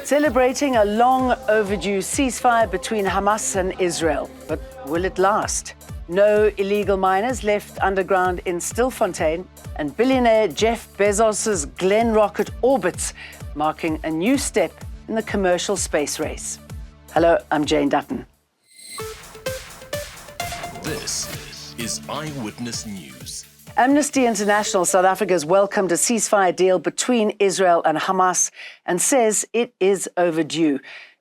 Celebrating a long overdue ceasefire between Hamas and Israel. But will it last? No illegal miners left underground in Stilfontein, and billionaire Jeff Bezos' Glen Rocket orbits marking a new step in the commercial space race. Hello, I'm Jane Dutton. This is Eyewitness News. Amnesty International South Africa has welcomed a ceasefire deal between Israel and Hamas and says it is overdue.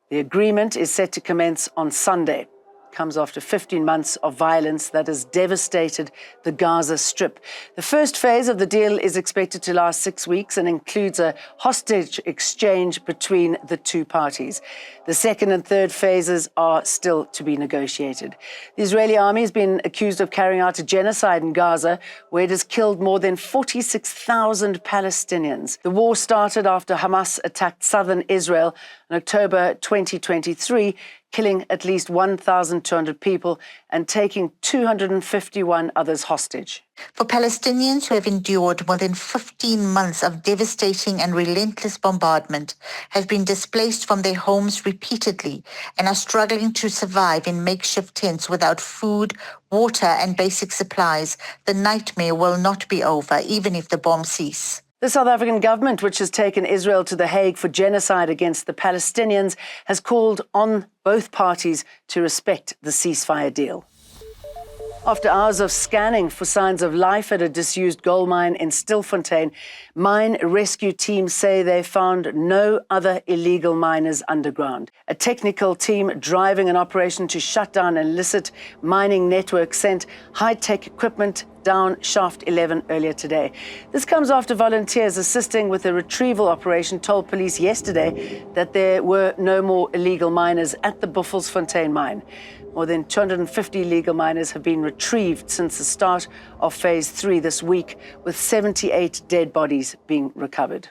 The agreement is set to commence on Sunday. It comes after 15 months of violence that has devastated the Gaza Strip. The first phase of the deal is expected to last 6 weeks and includes a hostage exchange between the two parties. The second and third phases are still to be negotiated. The Israeli army has been accused of carrying out a genocide in Gaza, where it has killed more than 46,000 Palestinians. The war started after Hamas attacked southern Israel in October 2023, killing at least 1,200 people and taking 251 others hostage. For Palestinians who have endured more than 15 months of devastating and relentless bombardment, have been displaced from their homes repeatedly, and are struggling to survive in makeshift tents without food, water, and basic supplies, the nightmare will not be over, even if the bombs cease. The South African government, which has taken Israel to The Hague for genocide against the Palestinians, has called on both parties to respect the ceasefire deal. After hours of scanning for signs of life at a disused gold mine in Stilfontein, mine rescue teams say they found no other illegal miners underground. A technical team driving an operation to shut down an illicit mining network sent high-tech equipment down Shaft 11 earlier today. This comes after volunteers assisting with the retrieval operation told police yesterday that there were no more illegal miners at the Buffelsfontein mine. More than 250 illegal miners have been retrieved since the start of Phase 3 this week, with 78 dead bodies being recovered.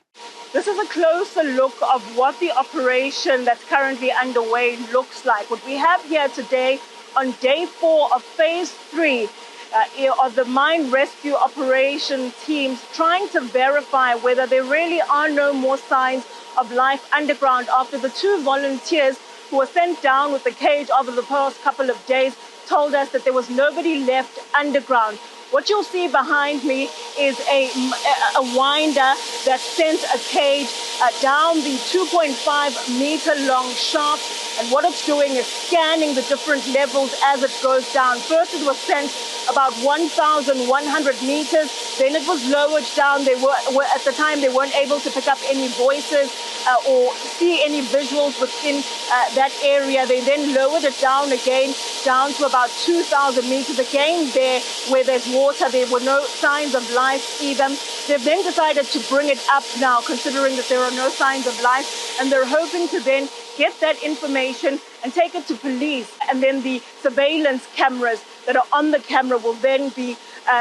This is a closer look of what the operation that's currently underway looks like. What we have here today on day 4 of Phase 3 of the mine rescue operation teams trying to verify whether there really are no more signs of life underground after the 2 volunteers who were sent down with the cage over the past couple of days told us that there was nobody left underground. What you'll see behind me is a winder that sent a cage down the 2.5 meter long shaft. And what it's doing is scanning the different levels as it goes down. First, it was sent about 1,100 meters. Then it was lowered down. They were at the time, they weren't able to pick up any voices or see any visuals within that area. They then lowered it down again, down to about 2,000 meters. Again, there where there's water, there were no signs of life either. They've then decided to bring it up now, considering that there are no signs of life, and they're hoping to then get that information and take it to police, and then the surveillance cameras that are on the camera will then be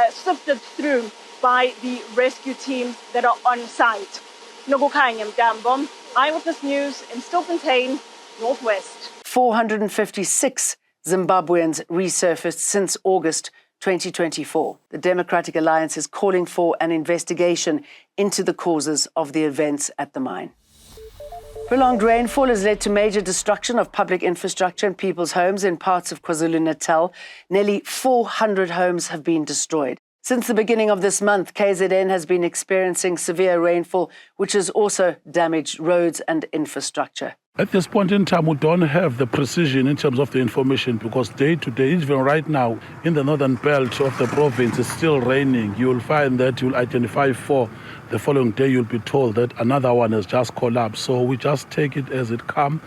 sifted through by the rescue teams that are on site. Nokukhanya Mtambo, Eyewitness News in Stilfontein, Northwest. 456 Zimbabweans resurfaced since August 2024. The Democratic Alliance is calling for an investigation into the causes of the events at the mine. Prolonged rainfall has led to major destruction of public infrastructure and people's homes in parts of KwaZulu-Natal. Nearly 400 homes have been destroyed. Since the beginning of this month, KZN has been experiencing severe rainfall, which has also damaged roads and infrastructure. At this point in time, we don't have the precision in terms of the information, because day to day, even right now, in the northern belt of the province, it's still raining. You'll find that you'll identify 4. The following day, you'll be told that another one has just collapsed. So we just take it as it comes.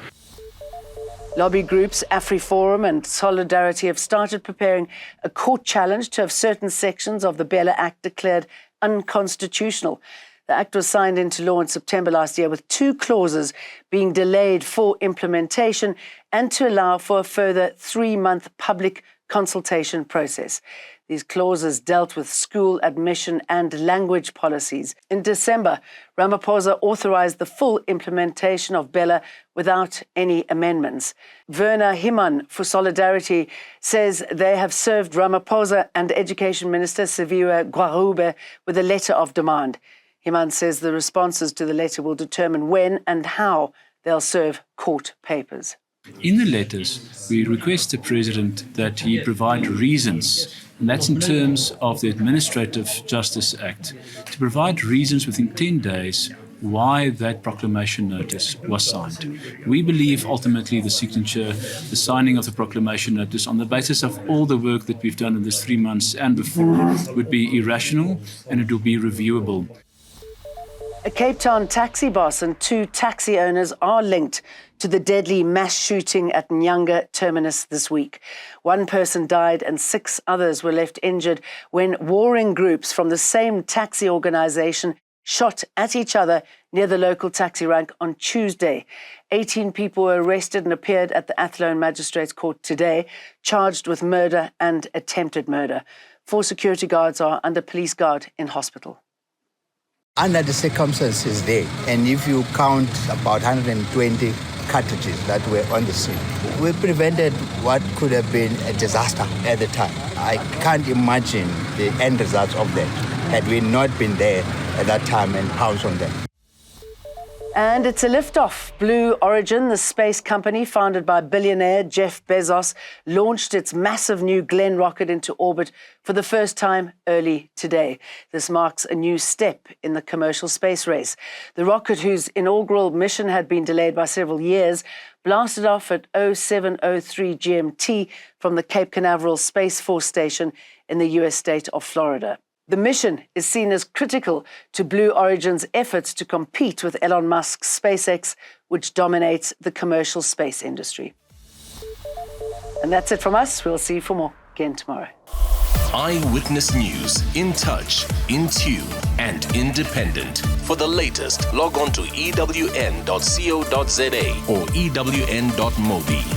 Lobby groups AfriForum and Solidarity have started preparing a court challenge to have certain sections of the Bella Act declared unconstitutional. The act was signed into law in September last year, with 2 clauses being delayed for implementation and to allow for a further 3-month public consultation process. These clauses dealt with school admission and language policies. In December, Ramaphosa authorized the full implementation of Bella without any amendments. Werner Himan for Solidarity says they have served Ramaphosa and Education Minister Siviwe Gwarube with a letter of demand. Himan says the responses to the letter will determine when and how they'll serve court papers. In the letters, we request the President that he provide reasons, and that's in terms of the Administrative Justice Act, to provide reasons within 10 days why that proclamation notice was signed. We believe ultimately the signing of the proclamation notice on the basis of all the work that we've done in this 3 months and before would be irrational, and it will be reviewable. A Cape Town taxi boss and 2 taxi owners are linked to the deadly mass shooting at Nyanga Terminus this week. 1 person died and 6 others were left injured when warring groups from the same taxi organisation shot at each other near the local taxi rank on Tuesday. 18 people were arrested and appeared at the Athlone Magistrates Court today, charged with murder and attempted murder. 4 security guards are under police guard in hospital. Under the circumstances there, and if you count about 120 cartridges that were on the scene, we prevented what could have been a disaster at the time. I can't imagine the end results of that had we not been there at that time and pounced on them. And it's a liftoff. Blue Origin, the space company founded by billionaire Jeff Bezos, launched its massive New Glenn rocket into orbit for the first time early today. This marks a new step in the commercial space race. The rocket, whose inaugural mission had been delayed by several years, blasted off at 07:03 GMT from the Cape Canaveral Space Force Station in the US state of Florida. The mission is seen as critical to Blue Origin's efforts to compete with Elon Musk's SpaceX, which dominates the commercial space industry. And that's it from us. We'll see you for more again tomorrow. Eyewitness News, in touch, in tune, and independent. For the latest, log on to ewn.co.za or ewn.mobi.